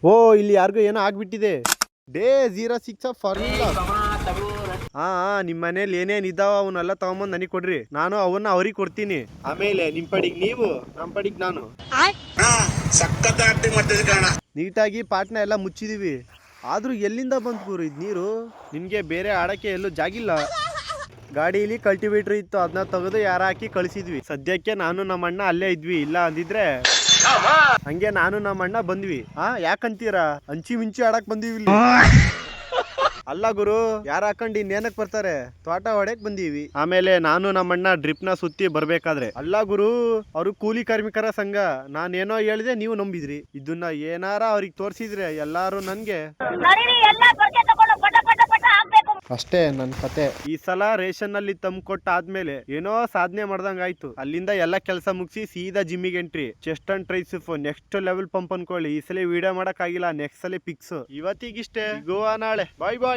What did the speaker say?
ಓ ಇಲ್ಲಿ ಯಾರಿಗೂ ಏನೋ ಆಗ್ಬಿಟ್ಟಿದೆ. Day 06 formula. ಹಾ ನಿಮ್ ಮನೇಲಿ ಏನೇನ್ ಇದ್ದಾವ ಅವನ್ನೆಲ್ಲ ತಗೊಂಬಂದ್ ನನಗ್ ಕೊಡ್ರಿ, ನಾನು ಅವನ್ನ ಅವ್ರಿಗೆ ಕೊಡ್ತೀನಿ. ಆಮೇಲೆ ನಿಮ್ ಪಡಿಗ್ ನೀವು, ನಮ್ ಪಡಿಗ್ ನಾನು. ನೀಟಾಗಿ ಪಾಟ್ನ ಎಲ್ಲ ಮುಚ್ಚಿದೀವಿ. ಆದ್ರೂ ಎಲ್ಲಿಂದ ಬಂತು ಗುರು ಇದ್ ನೀರು? ನಿನ್ಗೆ ಬೇರೆ ಆಡಕ್ಕೆ ಎಲ್ಲೂ ಜಾಗಿಲ್ಲ. ಗಾಡಿಲಿ ಕಲ್ಟಿವೇಟರ್ ಇತ್ತು, ಅದನ್ನ ತೆಗೆದು ಯಾರ ಹಾಕಿ ಕಳಿಸಿದ್ವಿ. ಸದ್ಯಕ್ಕೆ ನಾನು ನಮ್ಮ ಅಣ್ಣ ಅಲ್ಲೇ ಇದ್ವಿ, ಇಲ್ಲ ಅಂದಿದ್ರೆ ಹಂಗೆ ನಾನು ನಮ್ಮ ಅಣ್ಣ ಬಂದ್ವಿ. ಯಾಕಂತೀರಾ? ಹಂಚಿ ಮಿಂಚಿ ಆಡಕ್ ಬಂದಿವಿ ಇಲ್ಲಿ. ಅಲ್ಲ ಗುರು, ಯಾರ ಹಾಕೊಂಡ್ ಇನ್ನೇನಕ್ ಬರ್ತಾರೆ, ತೋಟ ಹೊಡೆಕ್ ಬಂದೀವಿ. ಆಮೇಲೆ ನಾನು ನಮ್ಮಣ್ಣ ಡ್ರಿಪ್ ನ ಸುತ್ತಿ ಬರ್ಬೇಕಾದ್ರೆ, ಅಲ್ಲ ಗುರು ಅವ್ರು ಕೂಲಿ ಕಾರ್ಮಿಕರ ಸಂಘ, ನಾನೇನೋ ಹೇಳಿದೆ ನೀವು ನಂಬಿದ್ರಿ. ಇದನ್ನ ಏನಾರ ಅವ್ರಿಗೆ ತೋರ್ಸಿದ್ರೆ ಎಲ್ಲಾರು ನನ್ಗೆ ಅಷ್ಟೇ ನನ್ ಕತೆ. ಈ ಸಲ ರೇಷನ್ ನಲ್ಲಿ ತಂದ್ಕೊಟ್ಟ ಆದ್ಮೇಲೆ ಏನೋ ಸಾಧನೆ ಮಾಡ್ದಂಗ ಆಯ್ತು. ಅಲ್ಲಿಂದ ಎಲ್ಲ ಕೆಲಸ ಮುಗಿಸಿ ಸೀದಾ ಜಿಮ್ಮಿಗೆ entry. Chest and tricep next level pump ಅನ್ಕೊಳ್ಳಿ. ಈ ಸಲ ವಿಡಿಯೋ ಮಾಡಕ್ ಆಗಿಲ್ಲ, ನೆಕ್ಸ್ಟ್ ಸಲ ಪಿಕ್ಸ್. ಇವತ್ತಿಗಿಷ್ಟೇ, ಗೋವಾ ನಾಳೆ. ಬಾಯ್ ಬಾಯ್.